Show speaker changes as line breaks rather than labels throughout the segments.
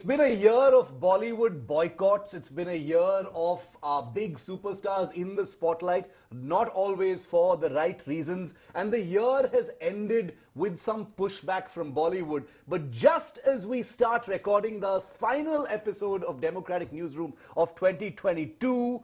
It's been a year of Bollywood boycotts. It's been a year of big superstars in the spotlight, not always for the right reasons. And the year has ended with some pushback from Bollywood. But just as we start recording the final episode of Democratic Newsroom of 2022,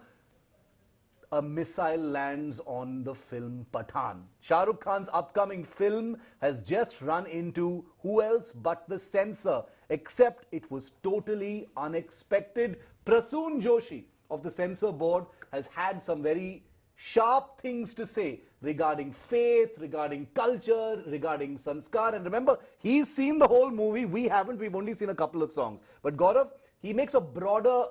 a missile lands on the film Pathaan. Shah Rukh Khan's upcoming film has just run into who else but the censor, except it was totally unexpected. Prasoon Joshi of the censor board has had some very sharp things to say regarding faith, regarding culture, regarding sanskar. And remember, he's seen the whole movie. We haven't. We've only seen a couple of songs. But Gaurav, he makes a broader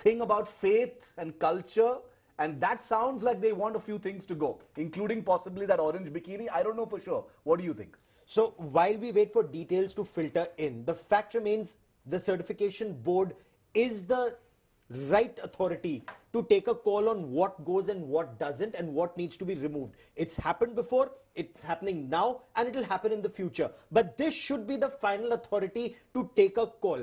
thing about faith and culture. And that sounds like they want a few things to go, including possibly that orange bikini. I don't know for sure. What do you think?
So while we wait for details to filter in, the fact remains the certification board is the right authority to take a call on what goes and what doesn't and what needs to be removed. It's happened before, it's happening now, and it will happen in the future. But this should be the final authority to take a call.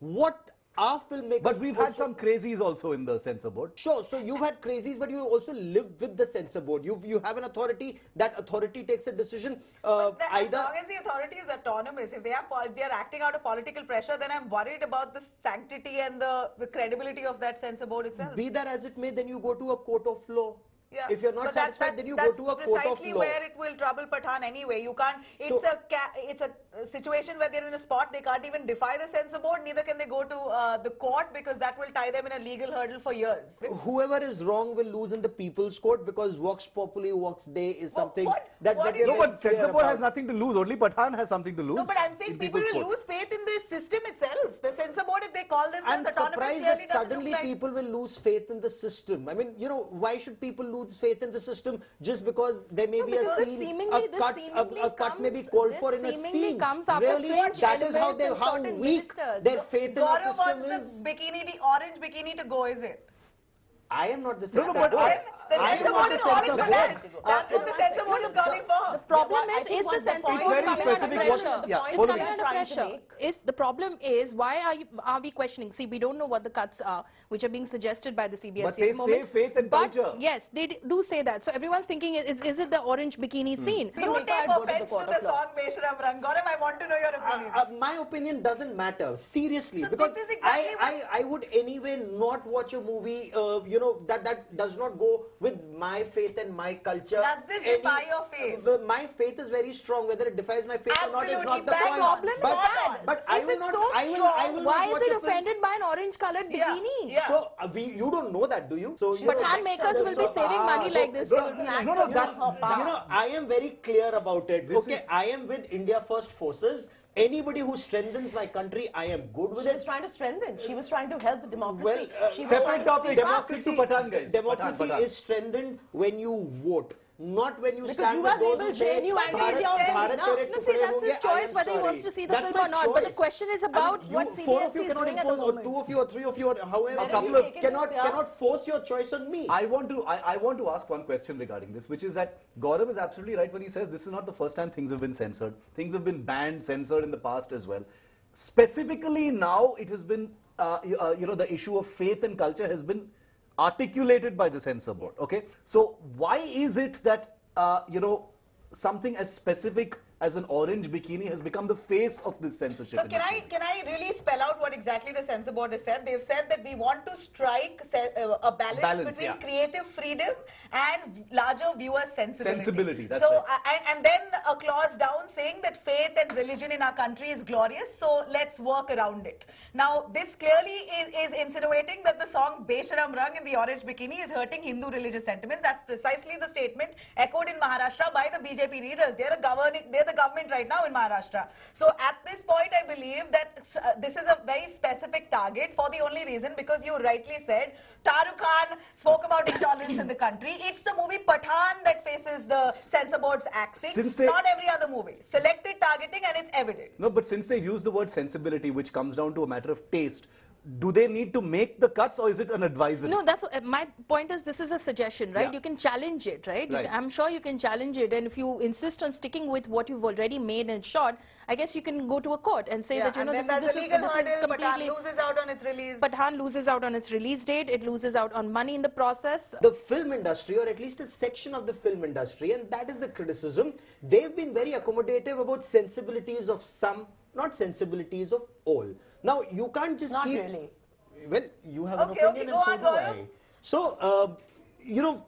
What our filmmakers...
But we've had some crazies also in the censor board.
Sure, so you've had crazies, but you also live with the censor board. You have an authority, that authority takes a decision.
As long as the authority is autonomous, if they are acting out of political pressure, then I'm worried about the sanctity and the credibility of that censor board itself.
Be that as it may, then you go to a court of law.
Yeah.
If you're not satisfied, then you go to a court of law.
That's precisely where it will trouble Pathaan anyway. You can't. It's a situation where they're in a spot they can't even defy the censor board. Neither can they go to the court because that will tie them in a legal hurdle for years.
Whoever is wrong will lose in the people's court because vox populi, vox dei is something that
No, but censor board has nothing to lose. Only Pathaan has something to lose.
No, but I'm saying people will lose faith in the system itself. The censor board, if they call themselves autonomous,
I'm surprised that suddenly people will lose faith in the system. I mean, you know, why should people lose faith in the system just because there may be a scene, a cut may be called for in a scene? Really, that is how weak their faith in the system is.
Wants the orange bikini to go, is it?
I am not the censor board.
I am not the censor board. That's what the censor board is calling for.
The problem is the censor board coming under pressure? It's coming under pressure. The problem is, why are we questioning? See, we don't know what the cuts are, which are being suggested by the CBFC
but they say faith and culture.
Yes, they do say that. So everyone's thinking, is it the orange bikini scene?
You take offense to the song Beshram Rang. Gaurav, I want to know your opinion.
My opinion doesn't matter, seriously, because I would anyway not watch a movie, you know, that does not go with my faith and my culture.
Does this defy your faith?
My faith is very strong. Whether it defies my faith or not is not the point.
Problem
but I will not. I will.
Why is it offended by an orange-colored bikini?
Yeah.
So you don't know that, do you? So
Pathaan makers will be saving money like this.
No, I am very clear about it. Okay, I am with India First Forces. Anybody who strengthens my country, I am good with it.
She was trying to strengthen. She was trying to help the democracy.
Well,
separate topic. Democracy to Pathaan, guys.
Democracy is strengthened when you vote. Not when you stand
with
those who say,
Bharat see, that's his choice whether he wants to see the film or not. But the question is about what
four of you
CBFC is
cannot
doing at the
impose, or
moment.
2 of you, or 3 of you, or however,
A couple of
cannot force your choice on me.
I want to ask one question regarding this, which is that Gaurav is absolutely right when he says this is not the first time things have been censored. Things have been banned, censored in the past as well. Specifically now, it has been, you know, the issue of faith and culture has been articulated by the censor board. Okay, so why is it that you know, something as specific as an orange bikini has become the face of this censorship?
So can I really spell out what exactly the censor board has said? They've said that we want to strike a balance between creative freedom and larger viewer sensibility.
That's
so
right.
and then a clause down saying that faith and religion in our country is glorious, so let's work around it. Now this clearly is insinuating that the song Beshram Rang in the orange bikini is hurting Hindu religious sentiments. That's precisely the statement echoed in Maharashtra by the BJP leaders. They're the government right now in Maharashtra. So at this point, I believe that this is a very specific target for the only reason because you rightly said Shah Rukh Khan spoke about intolerance in the country. It's the movie Pathaan that faces the censor board's axing, not every other movie. Selected targeting, and it's evident.
No, but since they use the word sensibility, which comes down to a matter of taste, do they need to make the cuts, or is it an advisory?
No, that's my point is this is a suggestion, right?
Yeah.
You can challenge it, right?
Right.
I'm sure you can challenge it, and if you insist on sticking with what you've already made and shot, I guess you can go to a court and say that, you know, this is completely...
Pathaan loses out on its release.
Pathaan loses out on its release date, it loses out on money in the process.
The film industry, or at least a section of the film industry, and that is the criticism, they've been very accommodative about sensibilities of some, not sensibilities of all. Now, you can't just
Not
keep...
really.
Well, you have
Okay,
an
okay,
opinion,
go
and
on,
so do
Gaurav.
I. So, you know,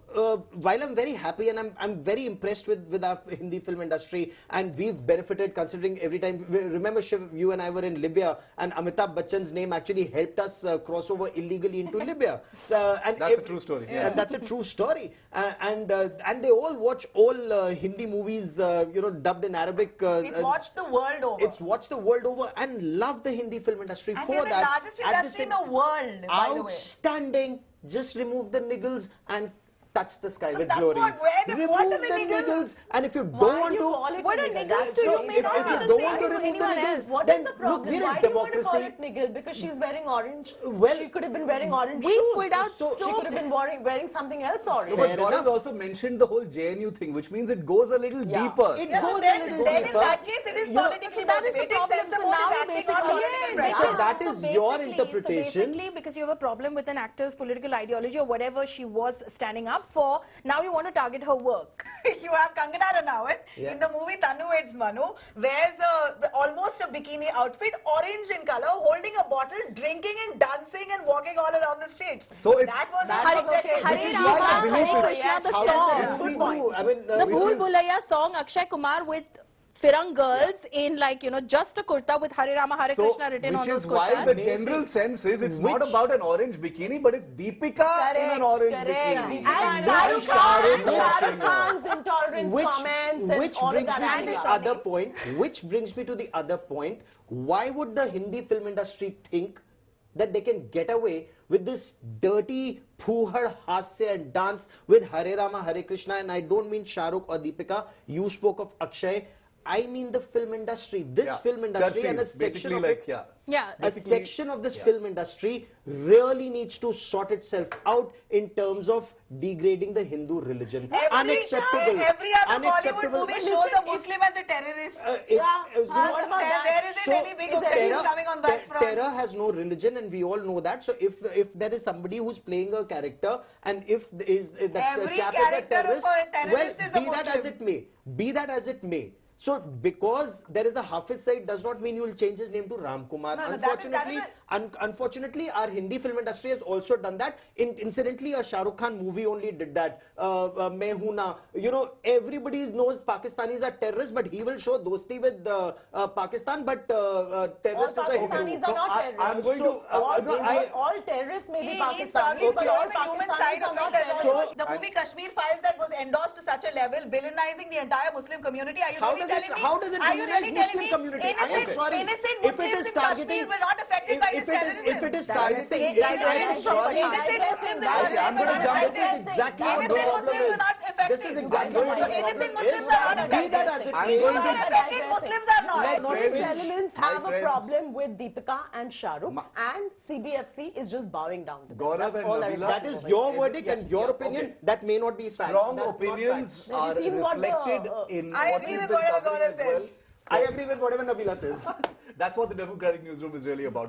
while I'm very happy and I'm very impressed with our Hindi film industry, and we've benefited considering every time, remember Shiv, you and I were in Libya, and Amitabh Bachchan's name actually helped us cross over illegally into Libya. And
That's a true story. Yeah.
And that's a true story. And they all watch all Hindi movies, you know, dubbed in Arabic.
It's watched the world over.
It's watched the world over and love the Hindi film industry
and
for
we're the
that.
largest industry in the world, by the way.
Outstanding. Just remove the niggles and touch the sky with
that's
glory.
what are the
Remove the
niggles?
and if you don't
Why
want
do you
to...
call it
What are
niggle?
niggles
That's
to you?
so-
May
If
not
you
be the
don't
same
want to
to
remove the
anyone
niggles,
else.
What
then
is the
look,
problem?
we're in
Why do you want to call
democracy.
it niggle? Because she's wearing orange.
Well,
she could have been wearing orange
We
shoes.
pulled out
She could have been wearing something else orange.
No, but
Fair
Gaurav
enough.
also mentioned the whole JNU thing, which means it goes a little
Yeah.
deeper.
It
Yeah,
goes
but
a
then
little
in
deeper.
that case, it is
You know,
politically
that is the
motivated.
problem.
Censor
So
board
now
is acting on political pressure.
So that is your
basically-
interpretation.
So basically, because you have a problem with an actor's political ideology or whatever she was standing up for, now you want to target her work.
You have Kangana Ranaut
Yeah.
in the movie Tanu Weds Manu, wears almost a bikini outfit, orange in color, holding a bottle, drinking and dancing and walking all around the streets.
So if
that was
Hare
Which is
Rama,
what I believe
Hare
it.
Krishna, the
How
song.
else we do? I mean,
The
we
Bhool
will-
Bhulaiya song, Akshay Kumar with Firang girls in, like, you know, just a kurta with Hare Rama, Hare Krishna written on
which
those
is why
kurtas.
the general sense is it's not about an orange bikini, but it's Deepika in an orange bikini.
And
Shah Rukh Khan,
Shah Rukh Khan's intolerant comments and
which
all of
brings
that.
me
And
to the
it's
other
funny.
point. Which brings me to the other point. Why would the Hindi film industry think that they can get away with this dirty poohad hasya and dance with Hare Rama, Hare Krishna? And I don't mean Shah Rukh or Deepika. You spoke of Akshay. I mean the film industry. This
Yeah.
film industry and a
Justice,
section
basically
of
like,
it.
yeah.
Yeah.
A section of this film industry really needs to sort itself out in terms of degrading the Hindu religion. Unacceptable.
Every other Bollywood
Unacceptable.
movie shows a Muslim as a terrorist.
What about that?
There isn't any big
so
studies coming on that front.
Terror has no religion, and we all know that. So if there is somebody who's playing a character, and if that
Every
chap is a
character of
terrorist,
a terrorist
well,
is a
be that as
Muslim.
it may, be that as it may. So because there is a Hafiz side does not mean you will change his name to Ram Kumar.
No,
Unfortunately, unfortunately, our Hindi film industry has also done that. Incidentally, a Shah Rukh Khan movie only did that. Main Hoon Na. You know, everybody knows Pakistanis are terrorists, but he will show dosti with Pakistan, but terrorist
All
is a Hindu.
Pakistanis are not terrorists.
I'm going to...
all terrorists may be
He's
Pakistanis,
talking
but all
about the human side
Pakistanis are
of
not
it.
terrorists.
The movie Kashmir Files that was endorsed to such a level, villainizing the entire Muslim community. Are you
How
really
does
telling me?
how does it
Are you
villainize
really
Muslim
telling me
community? I am
innocent,
sorry.
innocent
If it
Muslims
is
in
targeting,
Kashmir were not affected by this terrorism?
if it is targeting,
Innocent
Digressing,
Muslims
Okay, I'm going to jump into
Innocent
this exactly what the
Muslims
problem
were
is.
not affected.
This is exactly what the problem
Innocent
is.
Muslims are not
Be that as
affected.
it
I'm
may,
going to-
Not affected, Muslims are not.
Let
Not
friends-
these elements
my
have a
friends-
problem with Deepika and Shah Rukh, and CBFC is just bowing down to them.
Gaurav
That's
and
all I
Nabila,
that is your verdict and your opinion.
Okay.
That may not be fact.
Strong
That's not
opinions
fact.
are
Have you seen what the,
reflected in
I
what
agree
we've
with
been
whatever
covering
Gaurav
as well.
says.
I agree with whatever Nabila says.
That's what the Democratic Newsroom is really about.